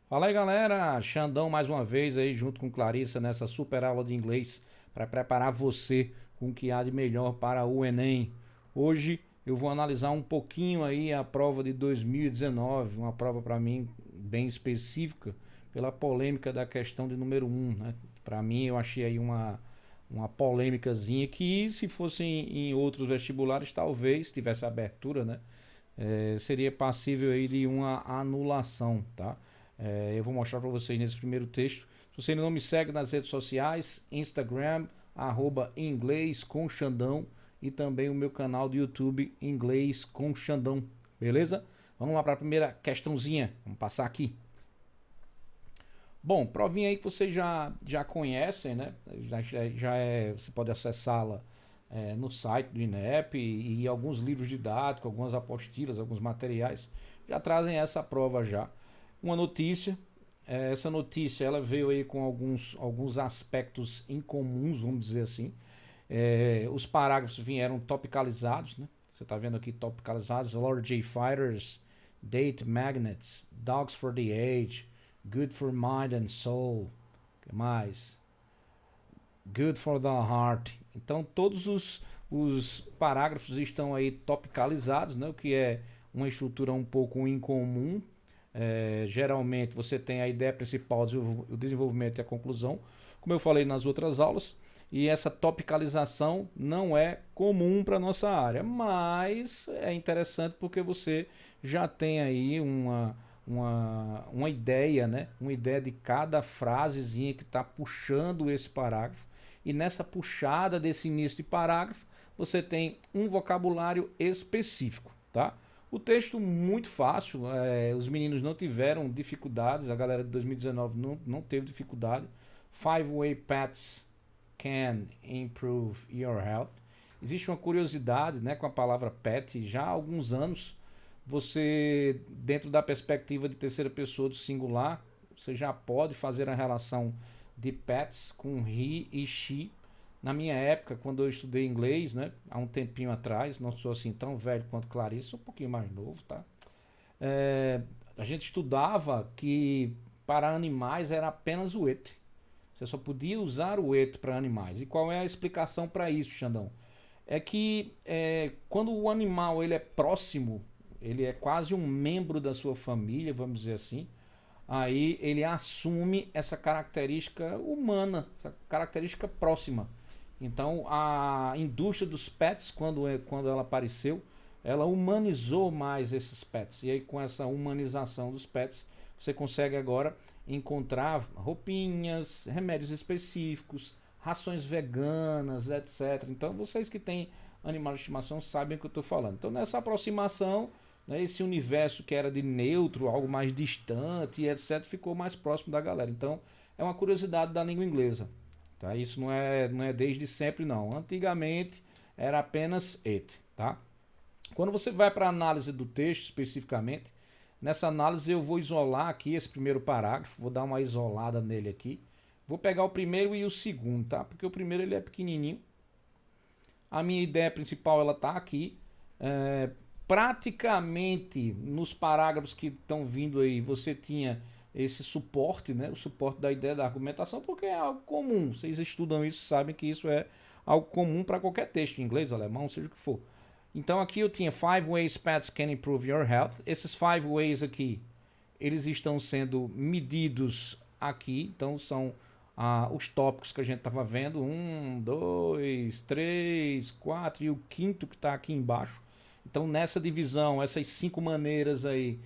Fala aí galera, Xandão mais uma vez aí junto com Clarissa nessa super aula de inglês para preparar você com o que há de melhor para o Enem. Hoje eu vou analisar um pouquinho aí a prova de 2019, uma prova para mim bem específica pela polêmica da questão de número um, né? Para mim eu achei aí uma polêmicazinha que se fosse em outros vestibulares talvez tivesse abertura, né? Seria passível aí de uma anulação, tá? Eu vou mostrar para vocês nesse primeiro texto. Se você ainda não me segue nas redes sociais, Instagram, inglês com Xandão e também o meu canal do YouTube Inglês com Xandão, beleza? Vamos lá para a primeira questãozinha, vamos passar aqui. Bom, provinha aí que vocês já conhecem, né? Você pode acessá-la no site do INEP e alguns livros didáticos, algumas apostilas, alguns materiais já trazem essa prova já. Uma notícia, essa notícia ela veio aí com alguns aspectos incomuns, vamos dizer assim. Os parágrafos vieram topicalizados, né? Você está vendo aqui topicalizados: Lord J. Fighters, Date Magnets, Dogs for the Age, Good for Mind and Soul, que mais? Good for the Heart. Então todos os parágrafos estão aí topicalizados, né? O que é uma estrutura um pouco incomum. Geralmente você tem a ideia principal, o desenvolvimento e a conclusão, como eu falei nas outras aulas, e essa topicalização não é comum para a nossa área, mas é interessante porque você já tem aí uma ideia, né? Uma ideia de cada frasezinha que está puxando esse parágrafo, e nessa puxada desse início de parágrafo você tem um vocabulário específico, tá? O texto muito fácil, os meninos não tiveram dificuldades, a galera de 2019 não teve dificuldade. Five way paths can improve your health. Existe uma curiosidade, né, com a palavra pet, já há alguns anos, você, dentro da perspectiva de terceira pessoa do singular, você já pode fazer a relação de pets com he e she. Na minha época, quando eu estudei inglês, né, há um tempinho atrás, não sou assim tão velho quanto Clarice, sou um pouquinho mais novo, tá? A gente estudava que para animais era apenas o it. Você só podia usar o it para animais. E qual é a explicação para isso, Xandão? É que quando o animal ele é próximo, ele é quase um membro da sua família, vamos dizer assim, aí ele assume essa característica humana, essa característica próxima. Então a indústria dos pets, quando ela apareceu, ela humanizou mais esses pets. E aí com essa humanização dos pets, você consegue agora encontrar roupinhas, remédios específicos, rações veganas, etc. Então vocês que têm animal de estimação sabem o que eu estou falando. Então nessa aproximação, né, esse universo que era de neutro, algo mais distante, etc., ficou mais próximo da galera. Então é uma curiosidade da língua inglesa. Tá? Isso não é desde sempre, não. Antigamente era apenas it. Tá? Quando você vai para a análise do texto especificamente, nessa análise eu vou isolar aqui esse primeiro parágrafo, vou dar uma isolada nele aqui. Vou pegar o primeiro e o segundo, tá? Porque o primeiro ele é pequenininho. A minha ideia principal ela tá aqui. Praticamente nos parágrafos que estão vindo aí, você tinha esse suporte, né? O suporte da ideia da argumentação, porque é algo comum. Vocês estudam isso, sabem que isso é algo comum para qualquer texto, em inglês, alemão, seja o que for. Então aqui eu tinha five ways pets can improve your health. Esses five ways aqui, eles estão sendo medidos aqui. Então são os tópicos que a gente estava vendo. Um, dois, três, quatro e o quinto que está aqui embaixo. Então nessa divisão, essas 5 maneiras aí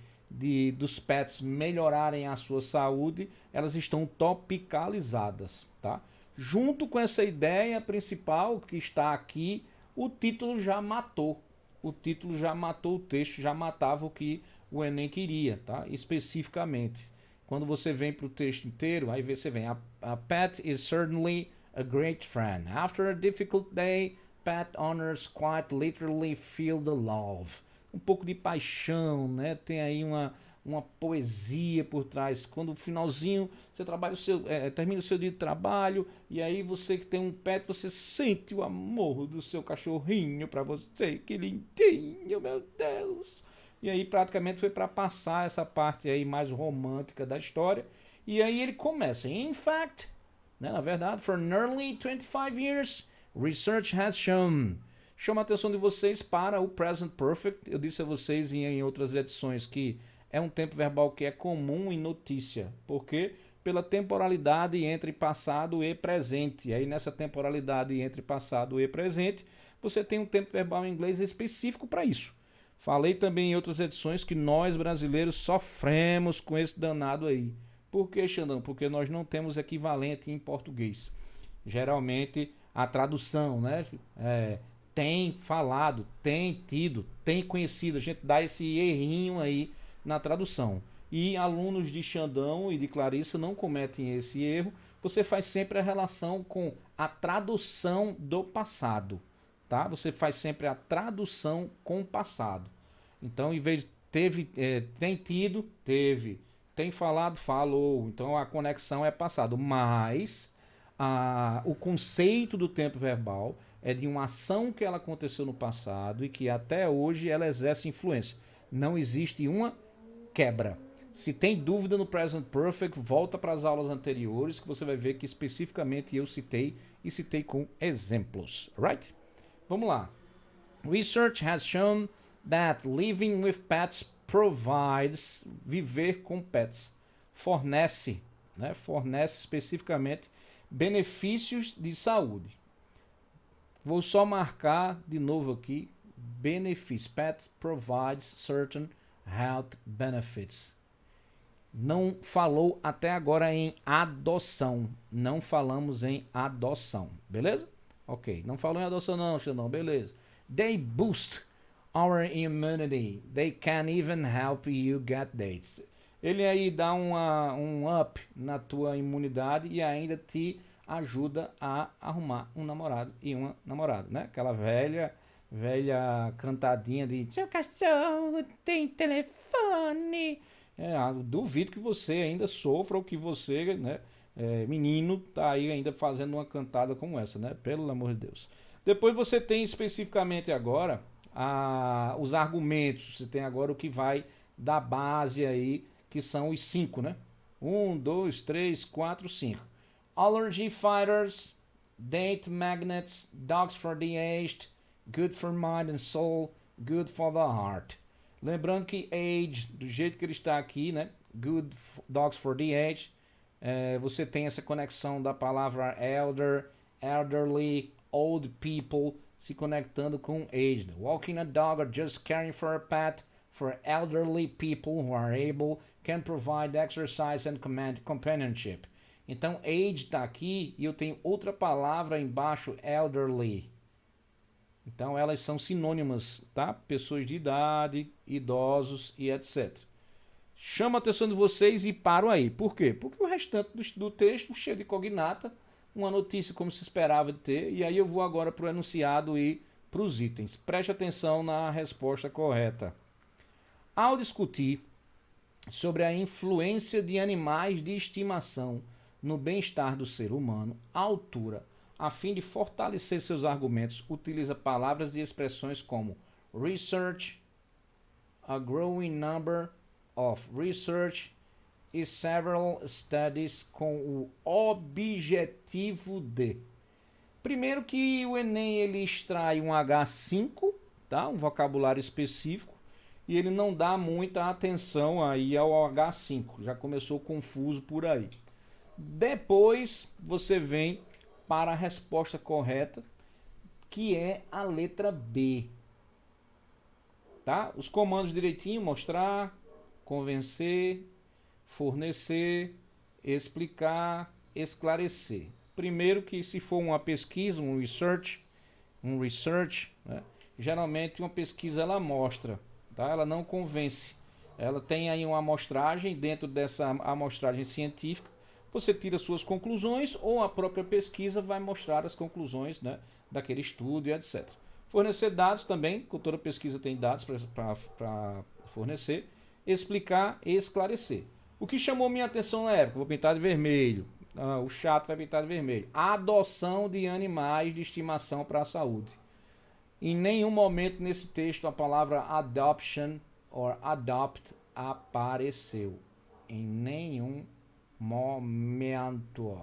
dos pets melhorarem a sua saúde, elas estão topicalizadas, tá? Junto com essa ideia principal que está aqui, o título já matou. O título já matou o texto, já matava o que o Enem queria, tá? Especificamente. Quando você vem para o texto inteiro, aí você vem: a pet is certainly a great friend. After a difficult day, pet owners quite literally feel the love. Um pouco de paixão, né? Tem aí uma poesia por trás. Quando no finalzinho você trabalha termina o seu dia de trabalho, e aí você que tem um pet, você sente o amor do seu cachorrinho para você, que lindinho, meu Deus. E aí praticamente foi para passar essa parte aí mais romântica da história. E aí ele começa, in fact, né, na verdade, for nearly 25 years, research has shown. Chama a atenção de vocês para o present perfect. Eu disse a vocês em outras edições que é um tempo verbal que é comum em notícia. Por quê? Pela temporalidade entre passado e presente. E aí nessa temporalidade entre passado e presente, você tem um tempo verbal em inglês específico para isso. Falei também em outras edições que nós brasileiros sofremos com esse danado aí. Por que, Xandão? Porque nós não temos equivalente em português. Geralmente a tradução, né? Tem falado, tem tido, tem conhecido. A gente dá esse errinho aí na tradução. E alunos de Xandão e de Clarissa não cometem esse erro. Você faz sempre a relação com a tradução do passado, tá? Você faz sempre a tradução com o passado. Então, em vez de tem tido, teve. Tem falado, falou. Então, a conexão é passado. Mas o conceito do tempo verbal é de uma ação que ela aconteceu no passado e que até hoje ela exerce influência. Não existe uma quebra. Se tem dúvida no Present Perfect, volta para as aulas anteriores que você vai ver que especificamente eu citei e citei com exemplos. Right? Vamos lá. Research has shown that living with pets provides, viver com pets, fornece, né? Fornece especificamente benefícios de saúde. Vou só marcar de novo aqui, benefícios. Pet provides certain health benefits. Não falou até agora em adoção. Não falamos em adoção. Beleza? Ok. Não falou em adoção não, Xandão. Beleza. They boost our immunity. They can even help you get dates. Ele aí dá um up na tua imunidade e ainda te ajuda a arrumar um namorado e uma namorada, né? Aquela velha cantadinha de seu cachorro tem telefone. Duvido que você ainda sofra ou que você, né, menino, tá aí ainda fazendo uma cantada como essa, né? Pelo amor de Deus. Depois você tem especificamente agora os argumentos. Você tem agora o que vai da base aí, que são os 5, né? 1, 2, 3, 4, 5. Allergy fighters, date magnets, dogs for the aged, good for mind and soul, good for the heart. Lembrando que age, do jeito que ele está aqui, né? Good dogs for the aged. Você tem essa conexão da palavra elder, elderly, old people, se conectando com aged. Walking a dog or just caring for a pet for elderly people who are able can provide exercise and companionship. Então, age está aqui e eu tenho outra palavra embaixo, elderly. Então, elas são sinônimas, tá? Pessoas de idade, idosos e etc. Chama a atenção de vocês e paro aí. Por quê? Porque o restante do texto, cheio de cognata, uma notícia como se esperava de ter, e aí eu vou agora para o enunciado e para os itens. Preste atenção na resposta correta. Ao discutir sobre a influência de animais de estimação no bem-estar do ser humano, a autora, a fim de fortalecer seus argumentos, utiliza palavras e expressões como research, a growing number of research e several studies com o objetivo de. Primeiro que o Enem ele extrai um H5, tá? Um vocabulário específico, e ele não dá muita atenção aí ao H5. Já começou confuso por aí. Depois você vem para a resposta correta, que é a letra B. Tá? Os comandos direitinho, mostrar, convencer, fornecer, explicar, esclarecer. Primeiro que se for uma pesquisa, um research, né? Geralmente uma pesquisa ela mostra, tá? Ela não convence. Ela tem aí uma amostragem, dentro dessa amostragem científica, você tira suas conclusões ou a própria pesquisa vai mostrar as conclusões, né, daquele estudo e etc. Fornecer dados também, toda pesquisa tem dados para fornecer, explicar e esclarecer. O que chamou minha atenção na época, vou pintar de vermelho, o chato vai pintar de vermelho, a adoção de animais de estimação para a saúde. Em nenhum momento nesse texto a palavra adoption or adopt apareceu. Em nenhum momento.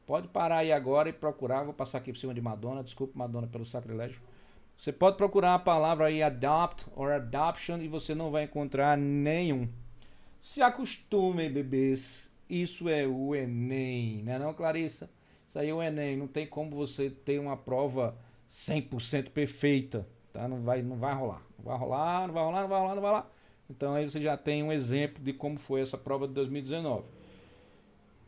Pode parar aí agora e procurar. Vou passar aqui por cima de Madonna. Desculpa, Madonna, pelo sacrilégio. Você pode procurar a palavra aí adopt or adoption e você não vai encontrar nenhum. Se acostumem, bebês. Isso é o Enem, né não, Clarissa? Isso aí é o Enem. Não tem como você ter uma prova 100% perfeita, tá? Não vai rolar. Não vai rolar, não vai rolar, não vai rolar, não vai rolar. Então aí você já tem um exemplo de como foi essa prova de 2019.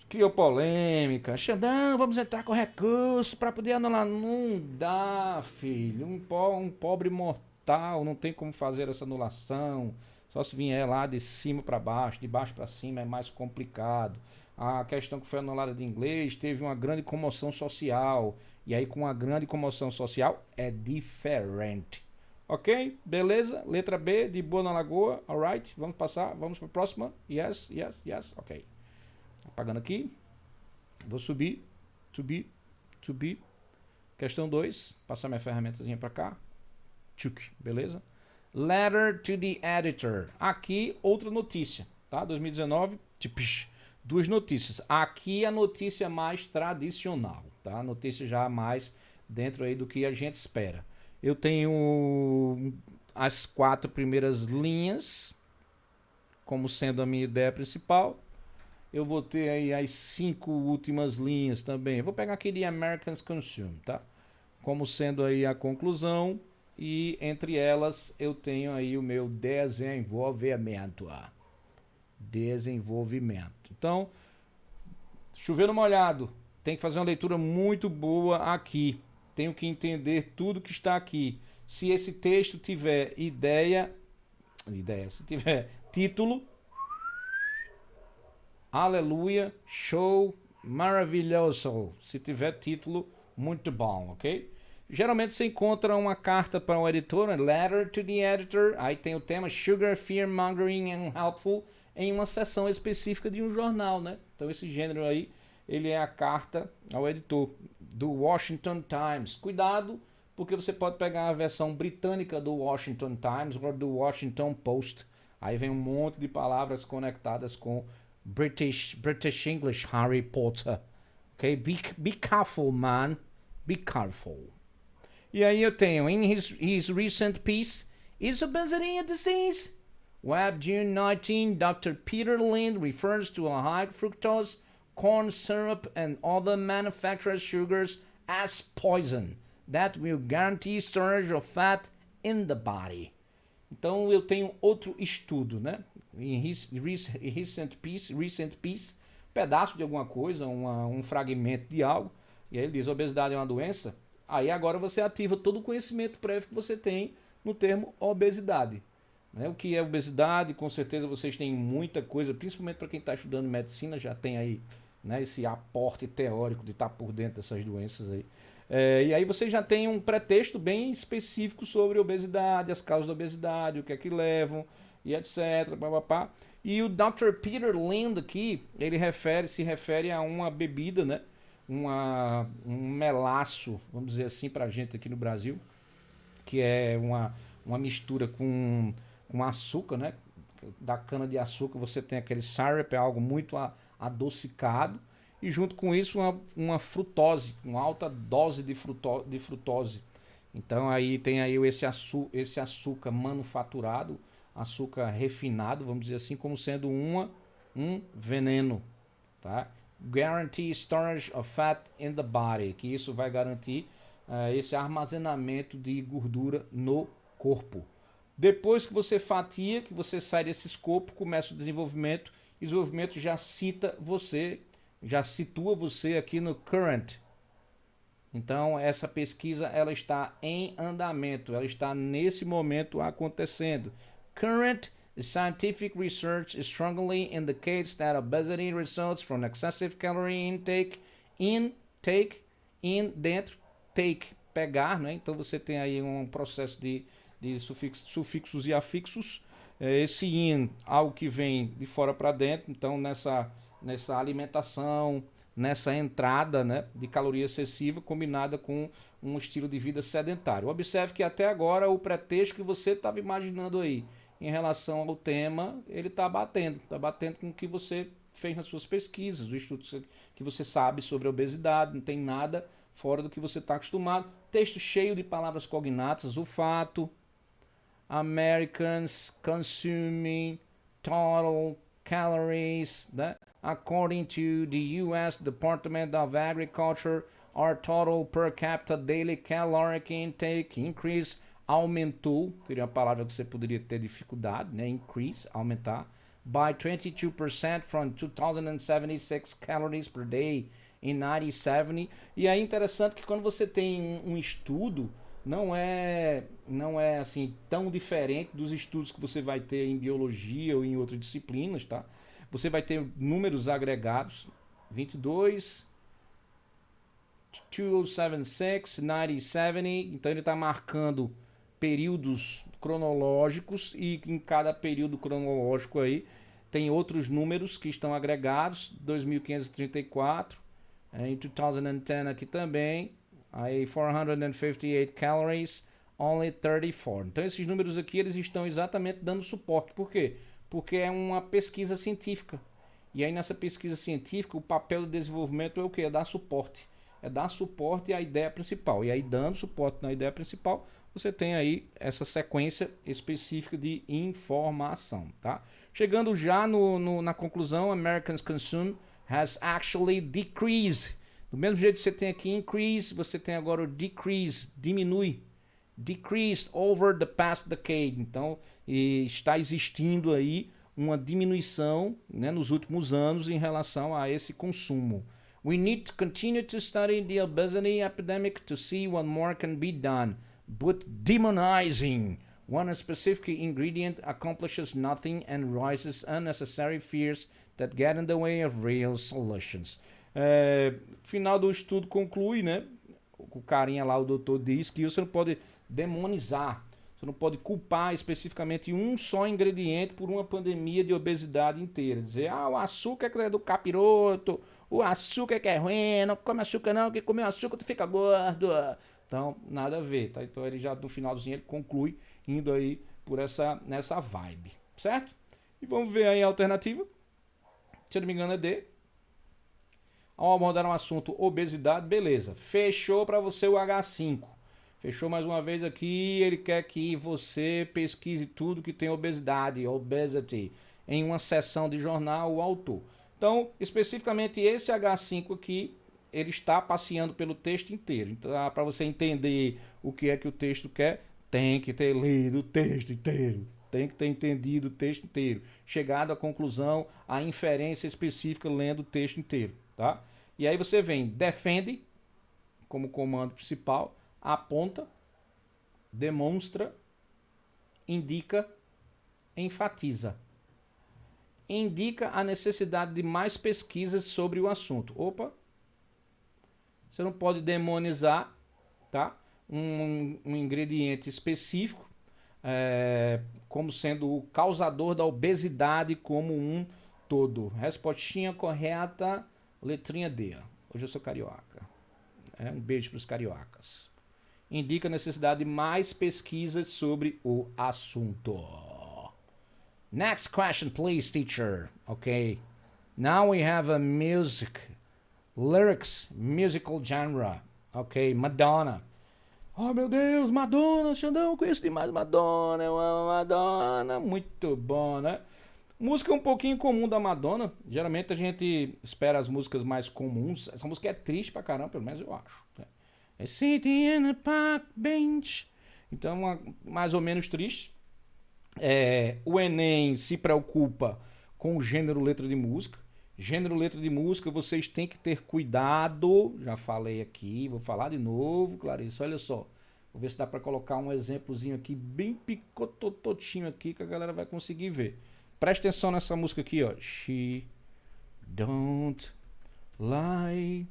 Criou polêmica. Xandão, vamos entrar com recurso para poder anular. Não dá, filho. Um pobre mortal não tem como fazer essa anulação. Só se vier lá de cima para baixo, de baixo para cima é mais complicado. A questão que foi anulada de inglês teve uma grande comoção social. E aí, com uma grande comoção social, é diferente. Ok? Beleza? Letra B, de Boa na Lagoa. Alright? Vamos passar. Vamos para a próxima. Yes, yes, yes. Ok. Apagando aqui. Vou subir. Subir. Questão 2. Passar minha ferramentazinha para cá. Tchuk. Beleza? Letter to the editor. Aqui, outra notícia. Tá? 2019. Tchipish. Duas notícias. Aqui a notícia mais tradicional. Tá? A notícia já mais dentro aí do que a gente espera. Eu tenho as 4 primeiras linhas como sendo a minha ideia principal. Eu vou ter aí as 5 últimas linhas também. Eu vou pegar aqui de Americans Consume, tá? Como sendo aí a conclusão. E entre elas eu tenho aí o meu desenvolvimento. Desenvolvimento. Então, chovendo molhado. Tem que fazer uma leitura muito boa aqui. Tenho que entender tudo que está aqui. Se esse texto tiver se tiver título, aleluia, show, maravilhoso. Se tiver título, muito bom, ok? Geralmente você encontra uma carta para o editor, a letter to the editor, aí tem o tema Sugar, Fear, Mongering and Helpful, em uma seção específica de um jornal, né? Então esse gênero aí, ele é a carta ao editor do Washington Times. Cuidado, porque você pode pegar a versão britânica do Washington Times ou do Washington Post. Aí vem um monte de palavras conectadas com British English, Harry Potter. Ok? Be careful, man. Be careful. E aí eu tenho, in his recent piece, Is Obesity a Disease? Web June 19, Dr. Peter Lind refers to a high fructose corn syrup and other manufactured sugars as poison that will guarantee storage of fat in the body. Então eu tenho outro estudo, né? Em his recent piece, pedaço de alguma coisa, um fragmento de algo, e aí ele diz: obesidade é uma doença. Aí agora você ativa todo o conhecimento prévio que você tem no termo obesidade. Né? O que é obesidade? Com certeza vocês têm muita coisa, principalmente para quem está estudando medicina, já tem aí, né, esse aporte teórico de estar por dentro dessas doenças aí. E aí você já tem um pretexto bem específico sobre obesidade, as causas da obesidade, o que é que levam, e etc. Papapá. E o Dr. Peter Lind aqui, ele se refere a uma bebida, né? Um melaço, vamos dizer assim, pra gente aqui no Brasil, que é uma mistura com açúcar, né? Da cana de açúcar você tem aquele syrup, é algo muito adocicado, e junto com isso uma frutose, uma alta dose de frutose. Então aí tem aí esse açúcar manufaturado, açúcar refinado, vamos dizer assim, como sendo um veneno, tá? Guarantee storage of fat in the body, que isso vai garantir esse armazenamento de gordura no corpo. Depois que você fatia, que você sai desse escopo, começa o desenvolvimento, e o desenvolvimento já situa você aqui no current. Então essa pesquisa ela está em andamento, ela está nesse momento acontecendo. Current scientific research strongly indicates that obesity results from excessive calorie intake, dentro, take, pegar, né? Então você tem aí um processo de sufixos e afixos. Esse in, algo que vem de fora para dentro, então nessa alimentação, nessa entrada, né, de caloria excessiva combinada com um estilo de vida sedentário. Observe que até agora o pretexto que você estava imaginando aí, em relação ao tema, ele está batendo com o que você fez nas suas pesquisas, o estudo que você sabe sobre a obesidade, não tem nada fora do que você está acostumado. Texto cheio de palavras cognatas, o fato, Americans consuming total calories, né? According to the US Department of Agriculture, our total per capita daily caloric intake increase aumentou, seria uma palavra que você poderia ter dificuldade, né? Increase, aumentar, by 22% from 2076 calories per day in 1970. E é interessante que quando você tem um estudo, não é assim tão diferente dos estudos que você vai ter em biologia ou em outras disciplinas, tá? Você vai ter números agregados, 22, 2076, 1970, então ele está marcando períodos cronológicos e em cada período cronológico aí tem outros números que estão agregados, 2534, em 2010 aqui também, aí 458 calories, only 34. Então esses números aqui eles estão exatamente dando suporte. Por quê? Porque é uma pesquisa científica. E aí nessa pesquisa científica o papel do desenvolvimento é o quê? É dar suporte. É dar suporte à ideia principal. E aí dando suporte na ideia principal, você tem aí essa sequência específica de informação, tá? Chegando já na conclusão, Americans consume has actually decreased. Do mesmo jeito que você tem aqui increase, você tem agora o decrease, diminui. Decreased over the past decade. Então, está existindo aí uma diminuição, né, nos últimos anos em relação a esse consumo. We need to continue to study the obesity epidemic to see what more can be done. But demonizing one specific ingredient accomplishes nothing and raises unnecessary fears that get in the way of real solutions. Final do estudo conclui, né? O carinha lá, o doutor, diz que você não pode demonizar, você não pode culpar especificamente um só ingrediente por uma pandemia de obesidade inteira. Dizer, o açúcar é do capiroto, o açúcar que é ruim, não come açúcar não, que comer açúcar tu fica gordo. Então, nada a ver, tá? Então ele já no finalzinho ele conclui indo aí por nessa vibe, certo? E vamos ver aí a alternativa. Se eu não me engano é D. Ao abordar um assunto obesidade, beleza. Fechou para você o H5. Fechou mais uma vez aqui, ele quer que você pesquise tudo que tem obesidade, obesity, em uma seção de jornal, o autor. Então, especificamente esse H5 aqui, ele está passeando pelo texto inteiro. Então, para você entender o que é que o texto quer, tem que ter lido o texto inteiro. Tem que ter entendido o texto inteiro. Chegado à conclusão, a inferência específica lendo o texto inteiro, tá? E aí você vem, defende, como comando principal, aponta, demonstra, indica, enfatiza. Indica a necessidade de mais pesquisas sobre o assunto. Opa! Você não pode demonizar, tá? um ingrediente específico como sendo o causador da obesidade como um todo. Respostinha correta, letrinha D. Hoje eu sou carioca. Um beijo para os cariocas. Indica a necessidade de mais pesquisas sobre o assunto. Next question, please, teacher. Okay. Now we have a lyrics, musical genre. Ok, Madonna. Oh, meu Deus, Madonna, Xandão, conheço demais Madonna, eu amo Madonna. Muito bom, né? Música um pouquinho comum da Madonna. Geralmente a gente espera as músicas mais comuns. Essa música é triste pra caramba, pelo menos eu acho. É Sitting in a Park Bench. Então, mais ou menos triste. O Enem se preocupa com o gênero letra de música. Gênero letra de música, vocês têm que ter cuidado. Já falei aqui, vou falar de novo, Clarice. Olha só. Vou ver se dá para colocar um exemplozinho aqui, bem picototinho aqui, que a galera vai conseguir ver. Presta atenção nessa música aqui, ó. She don't lie.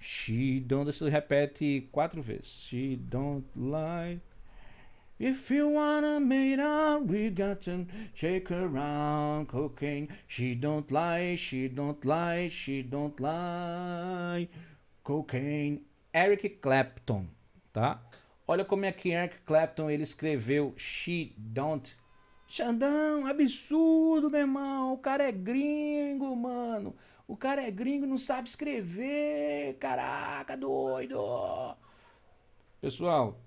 She don't. Isso repete 4 vezes. She don't lie. If you wanna make out, we got to shake around cocaine. She don't lie, she don't lie, she don't lie. Cocaine. Eric Clapton, tá? Olha como é que Eric Clapton ele escreveu She don't. Xandão, absurdo, meu irmão. O cara é gringo, mano. O cara é gringo e não sabe escrever. Caraca, doido. Pessoal,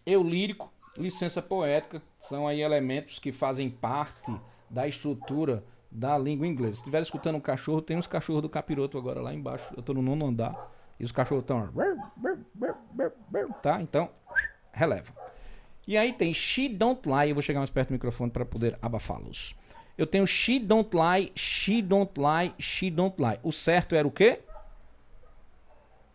eu lírico, licença poética, são aí elementos que fazem parte da estrutura da língua inglesa. Se estiver escutando um cachorro, tem uns cachorros do capiroto agora lá embaixo. Eu tô no nono andar e os cachorros estão. Tá? Então, releva. E aí tem She Don't Lie. Eu vou chegar mais perto do microfone para poder abafá-los. Eu tenho She Don't Lie, She Don't Lie, She Don't Lie. O certo era o quê?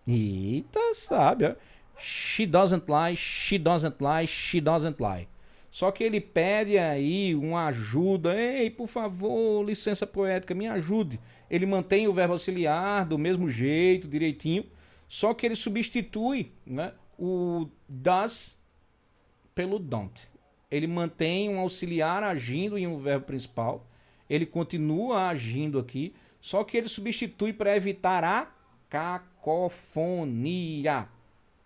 Eita, sabe, ó. She doesn't lie, she doesn't lie, she doesn't lie. Só que ele pede aí uma ajuda. Ei, por favor, licença poética, me ajude. Ele mantém o verbo auxiliar do mesmo jeito, direitinho. Só que ele substitui, né, o does pelo don't. Ele mantém um auxiliar agindo em um verbo principal. Ele continua agindo aqui. Só que ele substitui para evitar a cacofonia.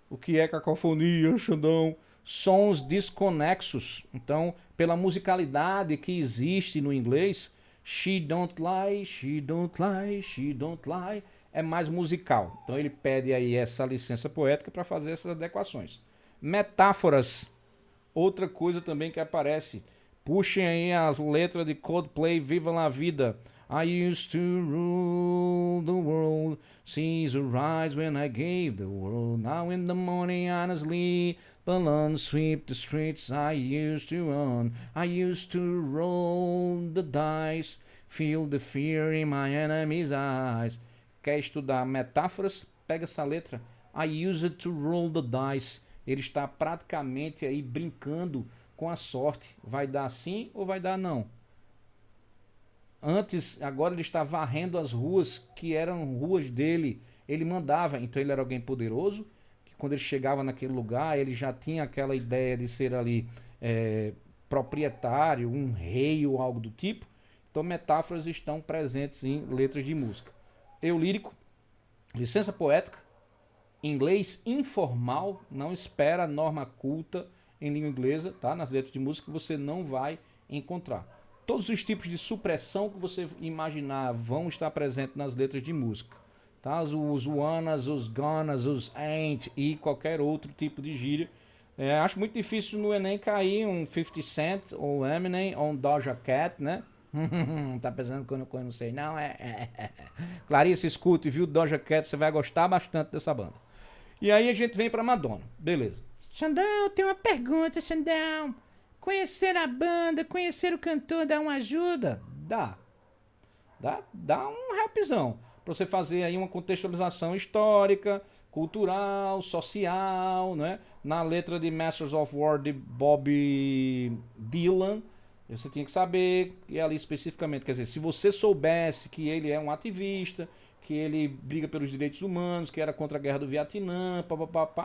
O que é cacofonia, Xandão? Sons desconexos. Então, pela musicalidade que existe no inglês, she don't lie, she don't lie, she don't lie, é mais musical. Então ele pede aí essa licença poética para fazer essas adequações. Metáforas. Outra coisa também que aparece. Puxem aí as letras de Coldplay, Viva la Vida. I used to rule the world, seas rise when I gave the world. Now in the morning honestly, balloons sweep the streets I used to own. I used to roll the dice, feel the fear in my enemy's eyes. Quer estudar metáforas? Pega essa letra. I used to roll the dice. Ele está praticamente aí brincando com a sorte. Vai dar sim ou vai dar não? Antes, agora ele está varrendo as ruas que eram ruas dele. Ele mandava, então ele era alguém poderoso, que quando ele chegava naquele lugar, ele já tinha aquela ideia de ser ali proprietário, um rei ou algo do tipo. Então metáforas estão presentes em letras de música. Eu lírico, licença poética, inglês informal, não espera norma culta em língua inglesa, tá? Nas letras de música você não vai encontrar. Todos os tipos de supressão que você imaginar vão estar presentes nas letras de música, tá? Os wannas, os gonas, os ain't e qualquer outro tipo de gíria. Acho muito difícil no Enem cair um 50 Cent ou Eminem ou um Doja Cat, né? Tá pensando que eu não sei, não? Clarice, escute, viu Doja Cat, você vai gostar bastante dessa banda. E aí a gente vem pra Madonna, beleza. Xandão, tem uma pergunta, Xandão. Conhecer a banda, conhecer o cantor, dá uma ajuda? Dá. Dá um rapzão. Pra você fazer aí uma contextualização histórica, cultural, social, né? Na letra de Masters of War de Bob Dylan, você tinha que saber que ali especificamente, quer dizer, se você soubesse que ele é um ativista, que ele briga pelos direitos humanos, que era contra a guerra do Vietnã,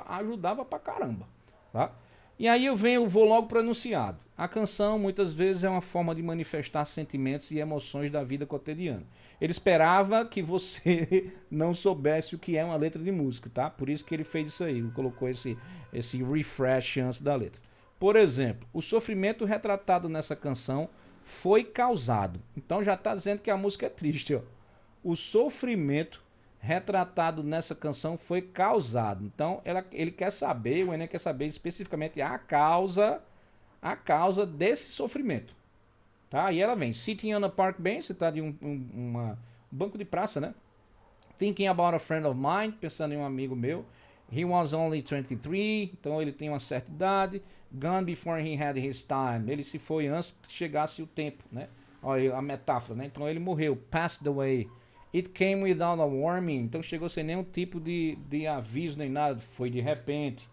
ajudava pra caramba, tá? E aí eu vou logo para o enunciado. A canção muitas vezes é uma forma de manifestar sentimentos e emoções da vida cotidiana. Ele esperava que você não soubesse o que é uma letra de música, tá? Por isso que ele fez isso aí, ele colocou esse refresh antes da letra. Por exemplo, o sofrimento retratado nessa canção foi causado. Então já está dizendo que a música é triste, ó. O sofrimento retratado nessa canção foi causado. Então ele quer saber, o Enem quer saber especificamente a causa desse sofrimento. Tá? E ela vem, sitting on a park bench, você está de um banco de praça, né? Thinking about a friend of mine, pensando em um amigo meu. He was only 23, então ele tem uma certa idade. Gone before he had his time, ele se foi antes que chegasse o tempo, né? Olha a metáfora, né? Então ele morreu, passed away. It came without a warning, então chegou sem nenhum tipo de aviso nem nada, foi de repente.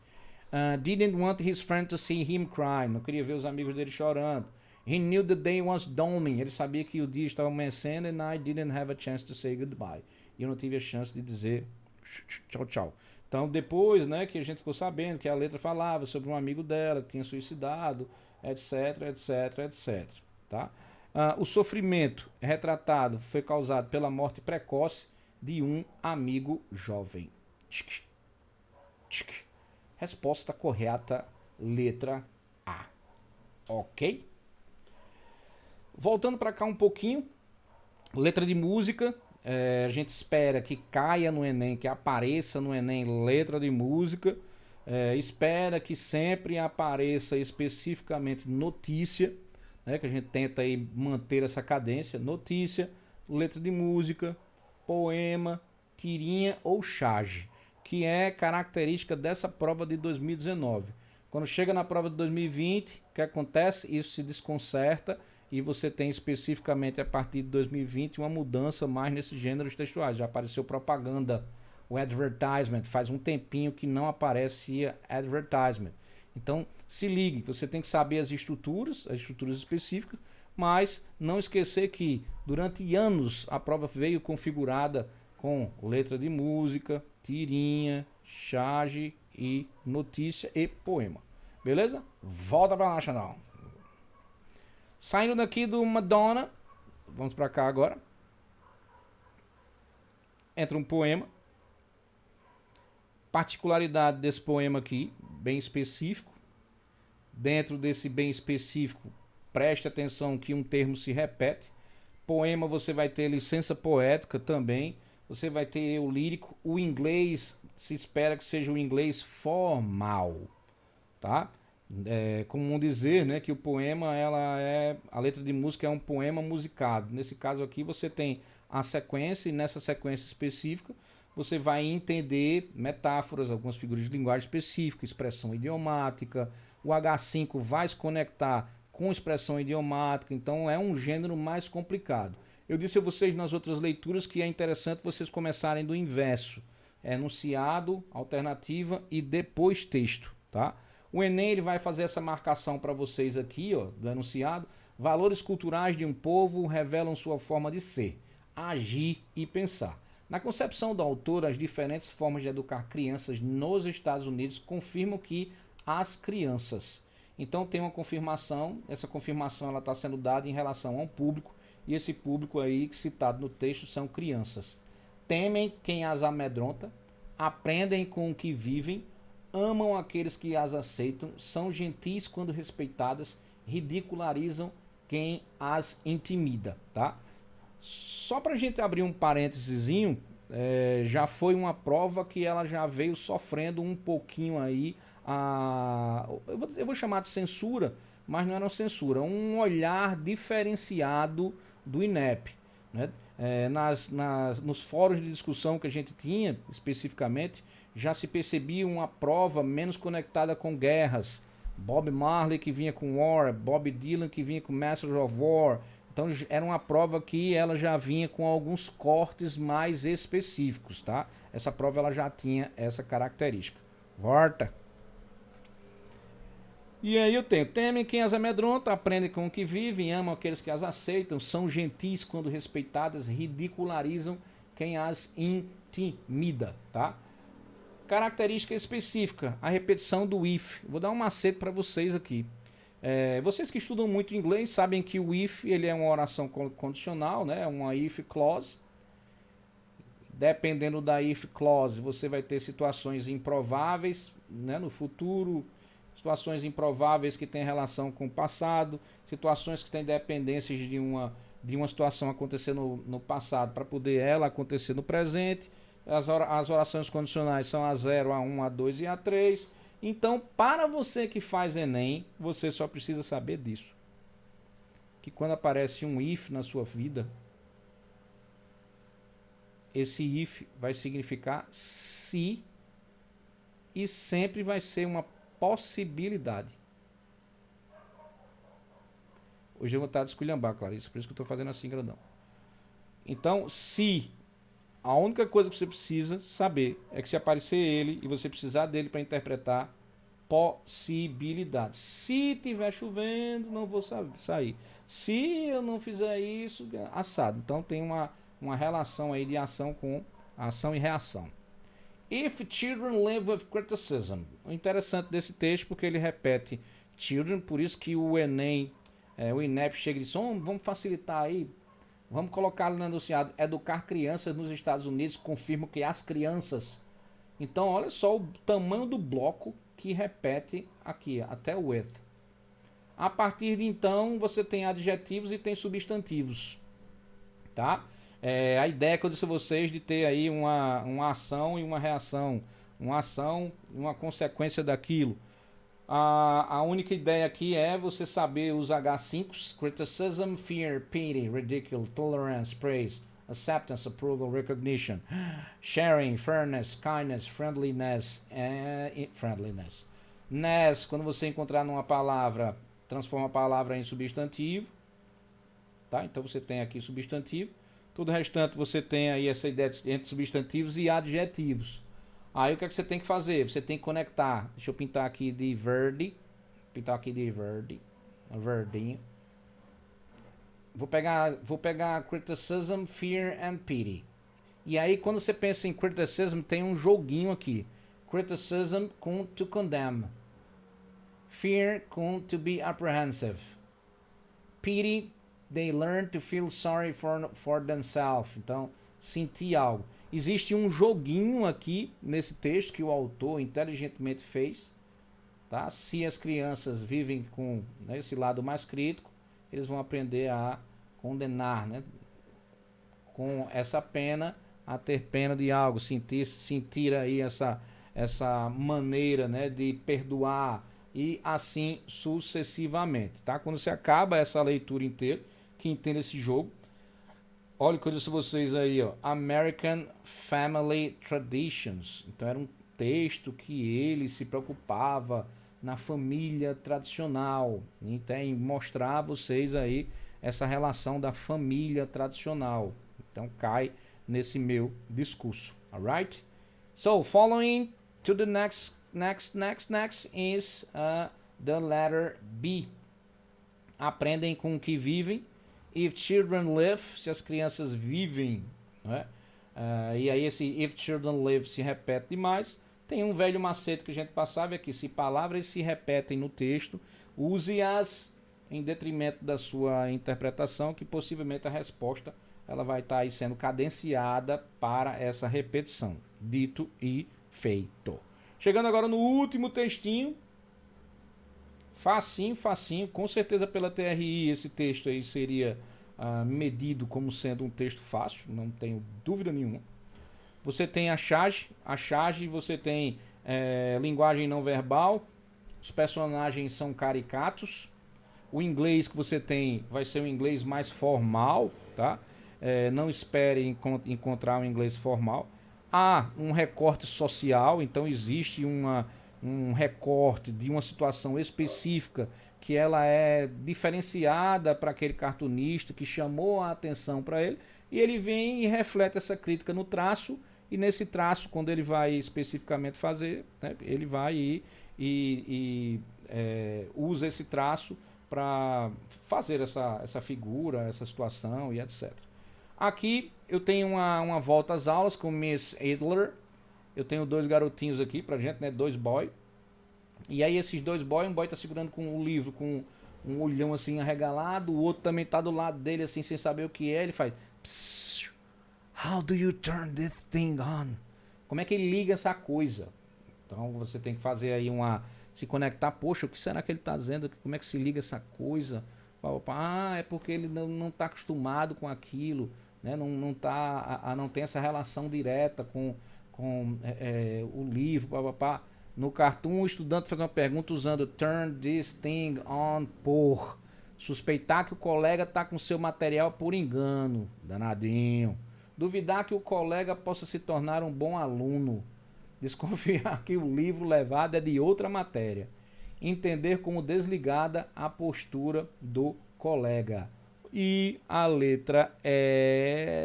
Didn't want his friend to see him cry, não queria ver os amigos dele chorando. He knew the day was dawning, ele sabia que o dia estava amanhecendo, and I didn't have a chance to say goodbye. E eu não tive a chance de dizer tchau, tchau. Então depois, né, que a gente ficou sabendo que a letra falava sobre um amigo dela que tinha suicidado, etc, etc, etc, tá? O sofrimento retratado foi causado pela morte precoce de um amigo jovem. Resposta correta, letra A. Ok? Voltando para cá um pouquinho, letra de música, a gente espera que caia no Enem, que apareça no Enem letra de música. Espera que sempre apareça especificamente notícia, né, que a gente tenta aí manter essa cadência, notícia, letra de música, poema, tirinha ou charge, que é característica dessa prova de 2019. Quando chega na prova de 2020, o que acontece? Isso se desconcerta e você tem especificamente a partir de 2020 uma mudança mais nesses gêneros textuais. Já apareceu propaganda, o advertisement, faz um tempinho que não aparecia advertisement. Então se ligue, você tem que saber as estruturas específicas, mas não esquecer que durante anos a prova veio configurada com letra de música, tirinha, charge e notícia e poema. Beleza? Volta para Nacional. Saindo daqui do Madonna, vamos para cá agora. Entra um poema. Particularidade desse poema aqui, bem específico. Dentro desse bem específico, preste atenção que um termo se repete. Poema você vai ter licença poética também. Você vai ter o lírico. O inglês se espera que seja o inglês formal, tá? É comum dizer, né, que o poema, a letra de música é um poema musicado. Nesse caso aqui você tem a sequência e nessa sequência específica você vai entender metáforas, algumas figuras de linguagem específica, expressão idiomática. O H5 vai se conectar com expressão idiomática, então é um gênero mais complicado. Eu disse a vocês nas outras leituras que é interessante vocês começarem do inverso. Enunciado, alternativa e depois texto, tá? O Enem ele vai fazer essa marcação para vocês aqui, ó, do enunciado. Valores culturais de um povo revelam sua forma de ser, agir e pensar. Na concepção do autor, as diferentes formas de educar crianças nos Estados Unidos confirmam que as crianças. Então tem uma confirmação, essa confirmação ela está sendo dada em relação a um público, e esse público aí citado no texto são crianças. Temem quem as amedronta, aprendem com o que vivem, amam aqueles que as aceitam, são gentis quando respeitadas, ridicularizam quem as intimida, tá? Só pra gente abrir um parênteses, já foi uma prova que ela já veio sofrendo um pouquinho aí, eu vou chamar de censura, mas não era uma censura, um olhar diferenciado do INEP, né? Nos fóruns de discussão que a gente tinha, especificamente, já se percebia uma prova menos conectada com guerras. Bob Marley que vinha com War, Bob Dylan que vinha com Masters of War. Então era uma prova que ela já vinha com alguns cortes mais específicos, tá? Essa prova ela já tinha essa característica. Volta! E aí eu tenho, temem quem as amedronta, aprendem com o que vivem, amam aqueles que as aceitam, são gentis quando respeitadas, ridicularizam quem as intimida, tá? Característica específica, a repetição do if. Vou dar um macete para vocês aqui. Vocês que estudam muito inglês sabem que o if ele é uma oração condicional, né? Uma if clause. Dependendo da if clause, você vai ter situações improváveis, né, no futuro, situações improváveis que têm relação com o passado, situações que têm dependências de uma situação acontecer no passado para poder ela acontecer no presente. As orações condicionais são a 0, a 1, a 2 e a 3. Então, para você que faz Enem, você só precisa saber disso. Que quando aparece um if na sua vida, esse if vai significar se e sempre vai ser uma possibilidade. Hoje eu vou estar de esculhambar, Clarice, por isso que eu estou fazendo assim, grandão. Então, se a única coisa que você precisa saber é que se aparecer ele e você precisar dele para interpretar, possibilidade. Se tiver chovendo, não vou sair. Se eu não fizer isso, assado. Então tem uma relação aí de ação com ação e reação. If children live with criticism. O interessante desse texto porque ele repete children, por isso que o Enem, o INEP chega e diz, vamos facilitar aí, vamos colocar no enunciado, educar crianças nos Estados Unidos, confirma que as crianças. Então olha só o tamanho do bloco que repete aqui, até o with. A partir de então, você tem adjetivos e tem substantivos, tá? A ideia que eu disse a vocês de ter aí uma ação e uma reação, uma ação e uma consequência daquilo. A única ideia aqui é você saber os H5, criticism, fear, pity, ridicule, tolerance, praise, acceptance, approval, recognition, sharing, fairness, kindness, friendliness, friendliness. Ness, quando você encontrar numa palavra, transforma a palavra em substantivo, tá? Então você tem aqui substantivo. Tudo o restante você tem aí essa ideia entre substantivos e adjetivos. Aí o que é que você tem que fazer? Você tem que conectar. Deixa eu pintar aqui de verde. Pintar aqui de verde. Verdinho. Vou pegar criticism, fear and pity. E aí quando você pensa em criticism, tem um joguinho aqui. Criticism com to condemn. Fear com to be apprehensive. Pity, they learn to feel sorry for themselves. Então, sentir algo. Existe um joguinho aqui nesse texto que o autor inteligentemente fez. Tá? Se as crianças vivem com, né, esse lado mais crítico, eles vão aprender a condenar, né, com essa pena, a ter pena de algo, sentir aí essa maneira, né, de perdoar e assim sucessivamente. Tá? Quando você acaba essa leitura inteira, que entende esse jogo, olha o que eu disse a vocês aí, ó. American Family Traditions. Então era um texto que ele se preocupava na família tradicional. Então em mostrar a vocês aí essa relação da família tradicional. Então cai nesse meu discurso. Alright? So following to the next is the letter B. Aprendem com o que vivem. If children live, se as crianças vivem, né? E aí esse if children live se repete demais. Tem um velho macete que a gente passava aqui, se palavras se repetem no texto, use-as em detrimento da sua interpretação, que possivelmente a resposta ela vai estar aí sendo cadenciada para essa repetição. Dito e feito. Chegando agora no último textinho. Facinho, com certeza pela TRI esse texto aí seria medido como sendo um texto fácil, não tenho dúvida nenhuma. Você tem a charge você tem linguagem não verbal, os personagens são caricatos, o inglês que você tem vai ser um inglês mais formal, tá? Não espere encontrar um inglês formal. Há um recorte social, então existe um recorte de uma situação específica que ela é diferenciada para aquele cartunista que chamou a atenção para ele, e ele vem e reflete essa crítica no traço, e nesse traço, quando ele vai especificamente fazer, né, ele vai e usa esse traço para fazer essa figura, essa situação e etc. Aqui eu tenho uma volta às aulas com Miss Adler. Eu tenho dois garotinhos aqui pra gente, né? Dois boy. E aí esses dois boy, um boy tá segurando com o livro com um olhão assim arregalado, o outro também tá do lado dele assim sem saber o que é. Ele faz: Psst, how do you turn this thing on? Como é que ele liga essa coisa? Então você tem que fazer aí se conectar. Poxa, o que será que ele tá dizendo? Como é que se liga essa coisa? É porque ele não tá acostumado com aquilo, né? Não tem essa relação direta com o livro, No cartoon, o estudante faz uma pergunta usando turn this thing on por suspeitar que o colega está com seu material por engano, danadinho. Duvidar que o colega possa se tornar um bom aluno. Desconfiar que o livro levado é de outra matéria. Entender como desligada a postura do colega. E a letra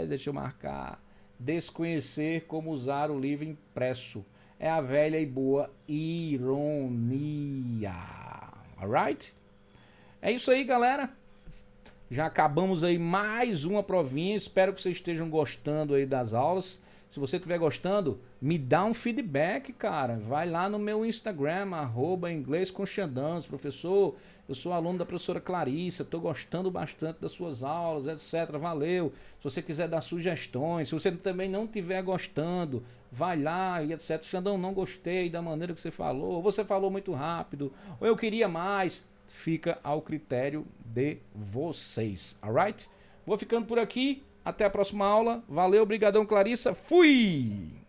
deixa eu marcar. Desconhecer como usar o livro impresso. É a velha e boa ironia. Alright? É isso aí, galera. Já acabamos aí mais uma provinha. Espero que vocês estejam gostando aí das aulas. Se você estiver gostando, me dá um feedback, cara. Vai lá no meu Instagram, @inglesconxandãos. Professor, eu sou aluno da professora Clarissa, estou gostando bastante das suas aulas, etc. Valeu. Se você quiser dar sugestões, se você também não estiver gostando, vai lá e etc. Xandão, não gostei da maneira que você falou, ou você falou muito rápido, ou eu queria mais. fica ao critério de vocês, alright? Vou ficando por aqui, até a próxima aula, valeu, brigadão Clarissa, fui!